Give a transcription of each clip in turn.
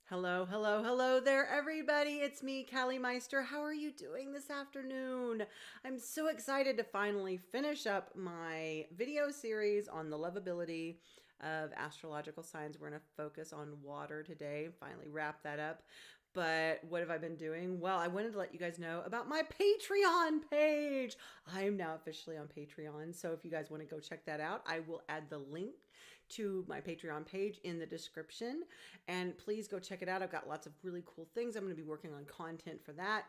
Hello, hello, hello there, everybody. It's me, Callie Meister. How are you doing this afternoon? I'm so excited to finally finish up my video series on the lovability of astrological signs. We're going to focus on water today, finally wrap that up. But what have I been doing? Well, I wanted to let you guys know about my Patreon page. I am now officially on Patreon. So if you guys want to go check that out, I will add the link to my Patreon page in the description. And please go check it out. I've got lots of really cool things. I'm going to be working on content for that,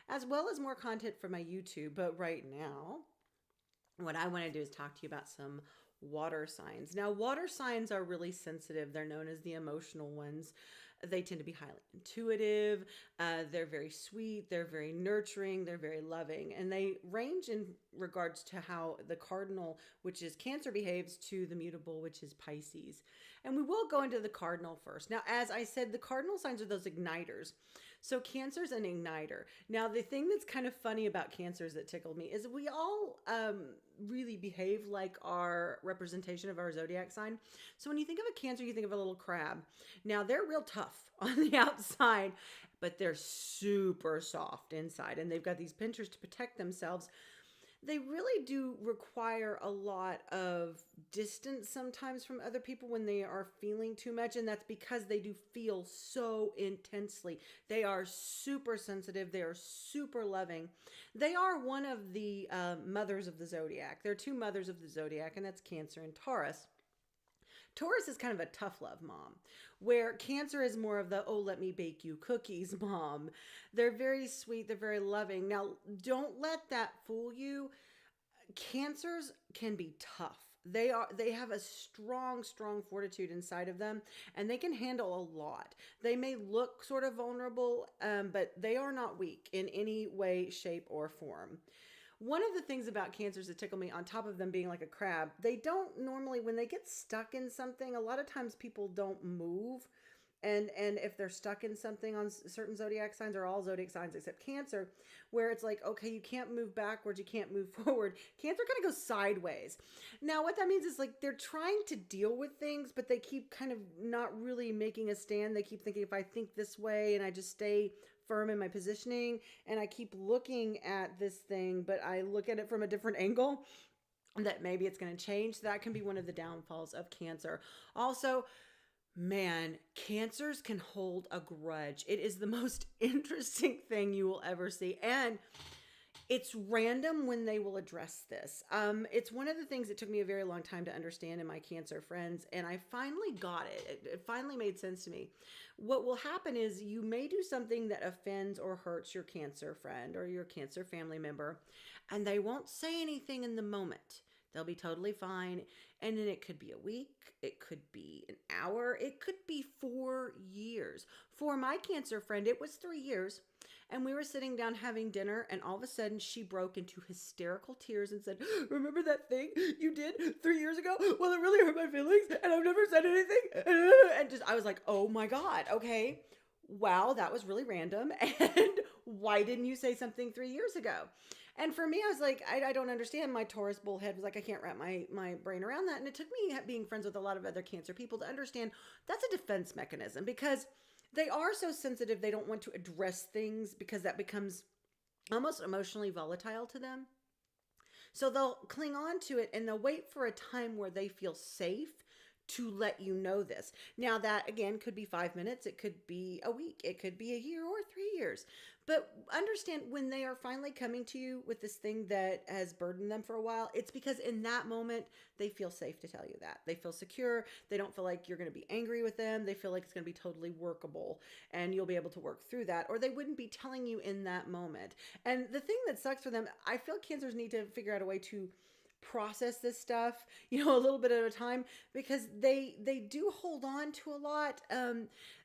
as well as more content for my YouTube. But right now, what I want to do is talk to you about some water signs. Now, water signs are really sensitive. They're known as the emotional ones. They tend to be highly intuitive. They're very sweet. They're very nurturing. They're very loving. And they range in regards to how the cardinal, which is Cancer, behaves, to the mutable, which is Pisces. And we will go into the cardinal first. Now, as I said, the cardinal signs are those igniters. So Cancer's an igniter. Now, the thing that's kind of funny about Cancers that tickled me is we all really behave like our representation of our zodiac sign. So when you think of a Cancer, you think of a little crab. Now, they're real tough on the outside, but they're super soft inside, and they've got these pinchers to protect themselves. They really do require a lot of distance sometimes from other people when they are feeling too much, and that's because they do feel so intensely. They are super sensitive. They are super loving. They are one of the mothers of the zodiac. There are two mothers of the zodiac, and that's Cancer and Taurus. Taurus is kind of a tough love mom, where Cancer is more of the, oh, let me bake you cookies mom. They're very sweet. They're very loving. Now, don't let that fool you. Cancers can be tough. They have a strong fortitude inside of them, and they can handle a lot. They may look sort of vulnerable, but they are not weak in any way, shape, or form. One of the things about Cancers that tickle me, on top of them being like a crab, they don't normally, when they get stuck in something, a lot of times people don't move. And if they're stuck in something on certain zodiac signs, or all zodiac signs except Cancer, where it's like, okay, you can't move backwards, you can't move forward. Cancer kind of goes sideways. Now, what that means is, like, they're trying to deal with things, but they keep kind of not really making a stand. They keep thinking, if I think this way and I just stay firm in my positioning and I keep looking at this thing, but I look at it from a different angle, that maybe it's going to change. That can be one of the downfalls of Cancer. Also, man, Cancers can hold a grudge. It is the most interesting thing you will ever see. And it's random when they will address this. It's one of the things that took me a very long time to understand in my Cancer friends, and I finally got it. It finally made sense to me. What will happen is, you may do something that offends or hurts your Cancer friend or your Cancer family member, and they won't say anything in the moment. They'll be totally fine. And then it could be a week, it could be an hour, it could be 4 years. For my Cancer friend, it was 3 years. And we were sitting down having dinner, and all of a sudden she broke into hysterical tears and said, "Remember that thing you did 3 years ago? Well, it really hurt my feelings, and I've never said anything." And just, I was like, oh my God, okay. Wow, that was really random. And why didn't you say something 3 years ago? And for me, I was like, I don't understand. My Taurus bullhead was like, I can't wrap my brain around that. And it took me being friends with a lot of other Cancer people to understand that's a defense mechanism, because they are so sensitive. They don't want to address things because that becomes almost emotionally volatile to them. So they'll cling on to it, and they'll wait for a time where they feel safe to let you know this. Now, that again could be 5 minutes, it could be a week, it could be a year or 3 years. But understand, when they are finally coming to you with this thing that has burdened them for a while, it's because in that moment they feel safe to tell you that. They feel secure. They don't feel like you're going to be angry with them. They feel like it's going to be totally workable and you'll be able to work through that, or they wouldn't be telling you in that moment. And the thing that sucks for them, I feel Cancers need to figure out a way to process this stuff, a little bit at a time, because they do hold on to a lot.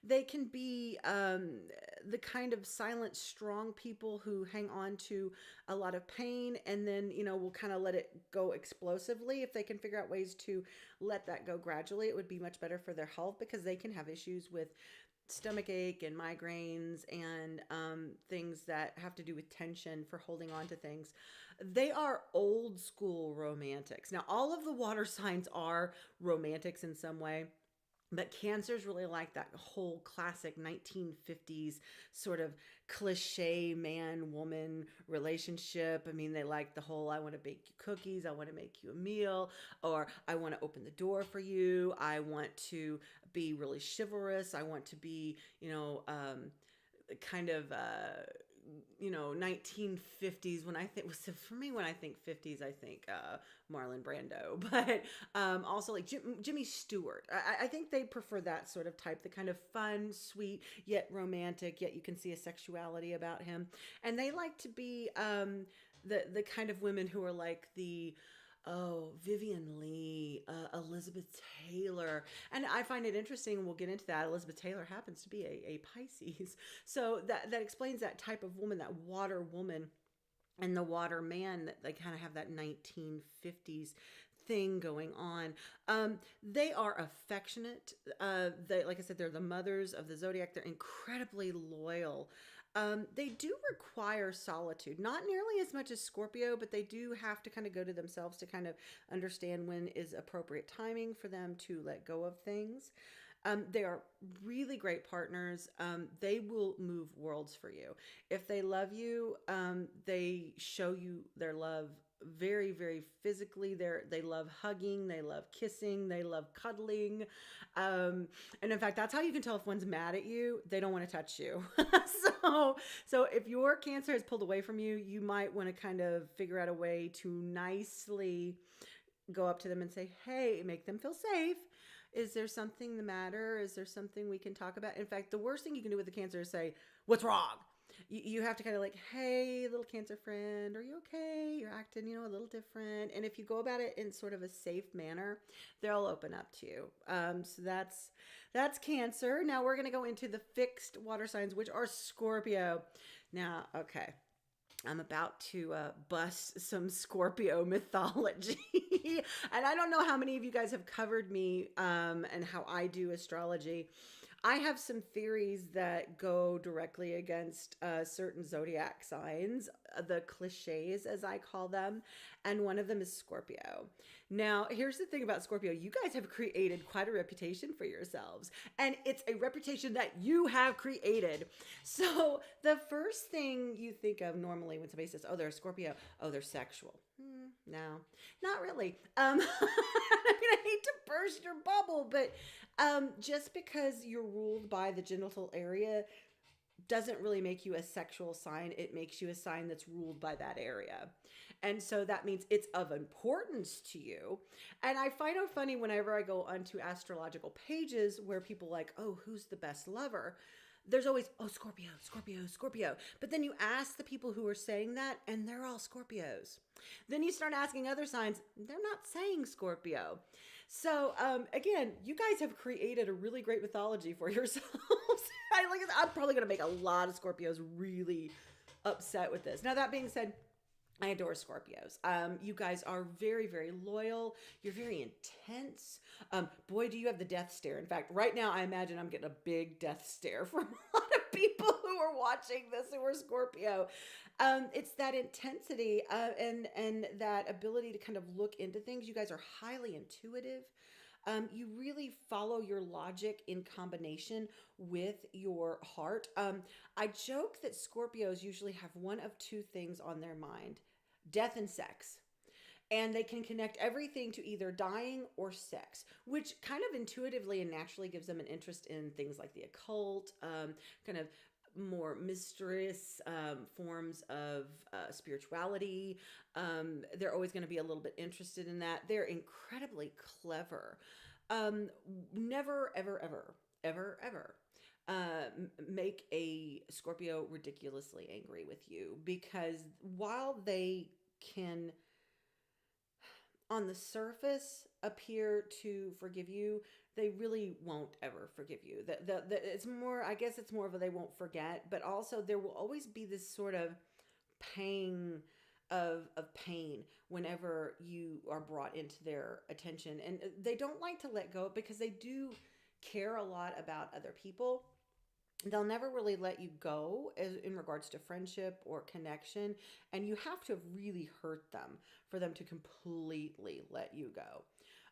They can be the kind of silent, strong people who hang on to a lot of pain, and then will kind of let it go explosively. If they can figure out ways to let that go gradually, it would be much better for their health, because they can have issues with stomach ache and migraines and things that have to do with tension for holding on to things. They are old school romantics. Now, all of the water signs are romantics in some way. But Cancer's really like that whole classic 1950s sort of cliche man woman relationship. I mean, they like the whole I want to bake you cookies, I want to make you a meal, or I want to open the door for you, I want to be really chivalrous, I want to be, kind of 1950s. When I think, so for me, when I think 50s, I think Marlon Brando, but also like Jimmy Stewart. I think they prefer that sort of type, the kind of fun, sweet, yet romantic, yet you can see a sexuality about him. And they like to be the kind of women who are like the Vivian Lee, Elizabeth Taylor. And I find it interesting, and we'll get into that. Elizabeth Taylor happens to be a Pisces. So that explains that type of woman, that water woman and the water man, that they kind of have that 1950s thing going on. They are affectionate. They, like I said, they're the mothers of the zodiac. They're incredibly loyal. They do require solitude, not nearly as much as Scorpio, but they do have to kind of go to themselves to kind of understand when is appropriate timing for them to let go of things. They are really great partners. They will move worlds for you. If they love you, they show you their love very, very physically. They love hugging, they love kissing, they love cuddling. And in fact, that's how you can tell if one's mad at you. They don't want to touch you. So if your Cancer is pulled away from you, you might want to kind of figure out a way to nicely go up to them and say, hey, make them feel safe. Is there something the matter? Is there something we can talk about? In fact, the worst thing you can do with the Cancer is say, what's wrong? You have to kind of like, hey, little Cancer friend, are you okay? You're acting, a little different. And if you go about it in sort of a safe manner, they'll open up to you. So that's Cancer. Now we're going to go into the fixed water signs, which are Scorpio. Now, okay. I'm about to bust some Scorpio mythology. And I don't know how many of you guys have covered me and how I do astrology. I have some theories that go directly against certain zodiac signs, the cliches as I call them, and one of them is Scorpio. Now, here's the thing about Scorpio. You guys have created quite a reputation for yourselves, and it's a reputation that you have created. So the first thing you think of normally when somebody says, oh, they're a Scorpio, oh, they're sexual. No, not really. I mean, I hate to burst your bubble, but just because you're ruled by the genital area doesn't really make you a sexual sign. It makes you a sign that's ruled by that area. And so that means it's of importance to you. And I find it funny whenever I go onto astrological pages where people like, oh, who's the best lover? There's always, oh, Scorpio, Scorpio, Scorpio. But then you ask the people who are saying that, and they're all Scorpios. Then you start asking other signs, they're not saying Scorpio. So again, you guys have created a really great mythology for yourselves. I'm probably going to make a lot of Scorpios really upset with this. Now, that being said, I adore Scorpios. You guys are very, very loyal. You're very intense. Boy, do you have the death stare. In fact, right now, I imagine I'm getting a big death stare from a lot of people who are watching this who are Scorpio. It's that intensity and that ability to kind of look into things. You guys are highly intuitive. You really follow your logic in combination with your heart. I joke that Scorpios usually have one of two things on their mind: death and sex. And they can connect everything to either dying or sex, which kind of intuitively and naturally gives them an interest in things like the occult, kind of more mysterious forms of spirituality. They're always going to be a little bit interested in that. They're incredibly clever. Never, ever, ever, ever, ever make a Scorpio ridiculously angry with you, because while they can on the surface appear to forgive you, they really won't ever forgive you. It's more, I guess it's more of a they won't forget, but also there will always be this sort of pang of pain whenever you are brought into their attention. And they don't like to let go because they do care a lot about other people. They'll never really let you go in regards to friendship or connection. And you have to have really hurt them for them to completely let you go.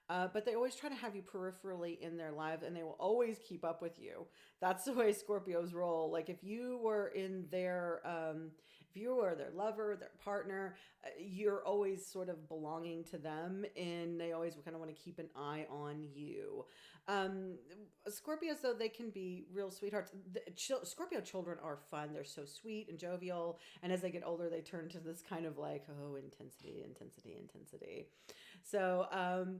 but they always try to have you peripherally in their lives, and they will always keep up with you. That's the way Scorpios roll. Like if you were in their, if you were their lover, their partner, you're always sort of belonging to them, and they always kind of want to keep an eye on you. Um, Scorpios, though, they can be real sweethearts. Scorpio children are fun. They're so sweet and jovial. And as they get older, they turn to this kind of like, oh, intensity, intensity, intensity. So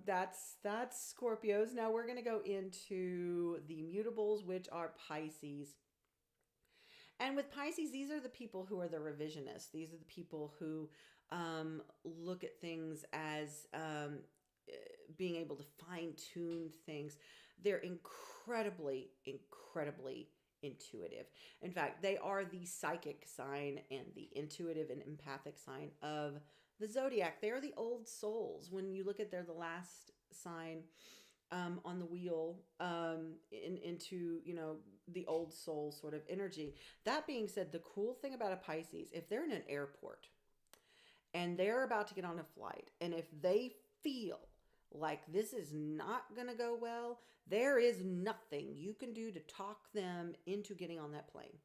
that's Scorpios. Now we're going to go into the mutables, which are Pisces. And with Pisces, these are the people who are the revisionists. These are the people who look at things as being able to fine tune things. They're incredibly, incredibly intuitive. In fact, they are the psychic sign and the intuitive and empathic sign of the zodiac. They are the old souls. When you look at they're the last sign on the wheel into, you know, the old soul sort of energy. That being said, the cool thing about a Pisces, if they're in an airport and they're about to get on a flight, and if they feel like this is not going to go well, there is nothing you can do to talk them into getting on that plane.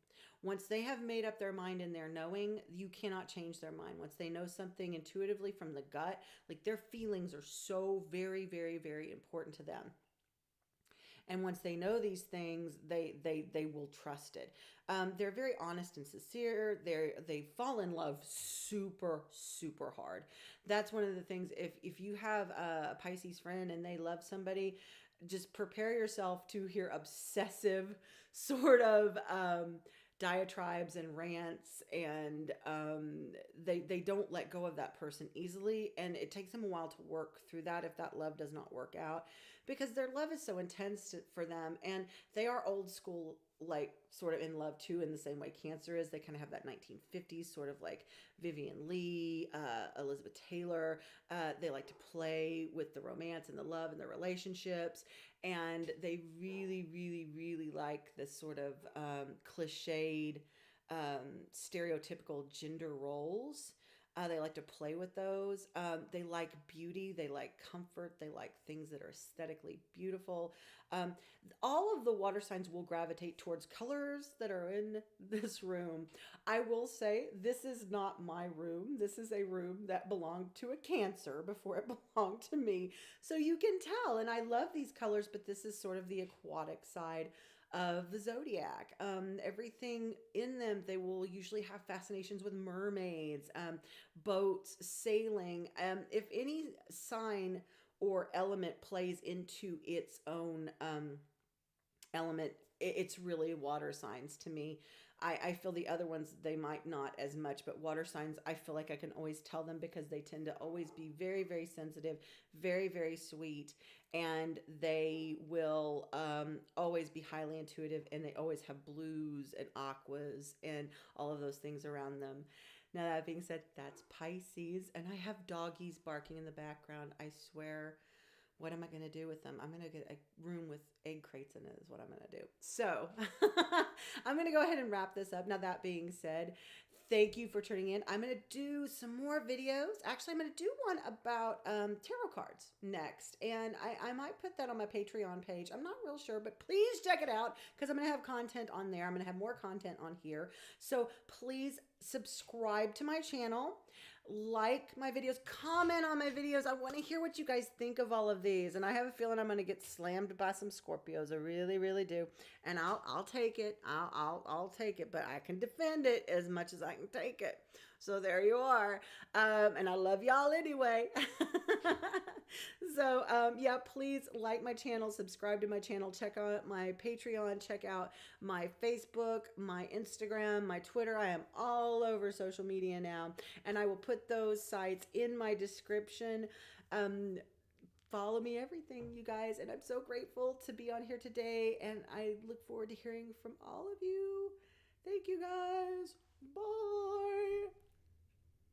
Once they have made up their mind and they're knowing, you cannot change their mind. Once they know something intuitively from the gut, like their feelings are so very, very, very important to them. And once they know these things, they will trust it. They're very honest and sincere. They fall in love super, super hard. That's one of the things. If you have a Pisces friend and they love somebody, just prepare yourself to hear obsessive sort of diatribes and rants, and they don't let go of that person easily, and it takes them a while to work through that if that love does not work out, because their love is so intense for them, and they are old school, like sort of in love too, in the same way Cancer is. They kind of have that 1950s sort of like Vivian Leigh, Elizabeth Taylor. They like to play with the romance and the love and the relationships, and they really, really, really like this sort of cliched, stereotypical gender roles. They like to play with those. They like beauty. They like comfort. They like things that are aesthetically beautiful. All of the water signs will gravitate towards colors that are in this room. I will say this is not my room. This is a room that belonged to a Cancer before it belonged to me. So you can tell, and I love these colors, but this is sort of the aquatic side of the zodiac. Everything in them, they will usually have fascinations with mermaids, boats, sailing. If any sign or element plays into its own element, it's really water signs to me. I feel the other ones, they might not as much, but water signs, I feel like I can always tell them because they tend to always be very, very sensitive, very, very sweet, and they will always be highly intuitive, and they always have blues and aquas and all of those things around them. Now, that being said, that's Pisces, and I have doggies barking in the background. I swear, what am I going to do with them? I'm going to get a room with egg crates in it is what I'm going to do. So I'm going to go ahead and wrap this up. Now, that being said, thank you for tuning in. I'm going to do some more videos. Actually, I'm going to do one about tarot cards next. And I might put that on my Patreon page. I'm not real sure, but please check it out because I'm going to have content on there. I'm going to have more content on here. So please subscribe to my channel. Like my videos, comment on my videos. I want to hear what you guys think of all of these. And I have a feeling I'm going to get slammed by some Scorpios. I really, really do. And I'll take it. I'll take it, but I can defend it as much as I can take it. So there you are. And I love y'all anyway. So, yeah, please like my channel, subscribe to my channel, check out my Patreon, check out my Facebook, my Instagram, my Twitter. I am all over social media now, and I will put those sites in my description. Follow me everything, you guys, and I'm so grateful to be on here today, and I look forward to hearing from all of you. Thank you, guys. Bye.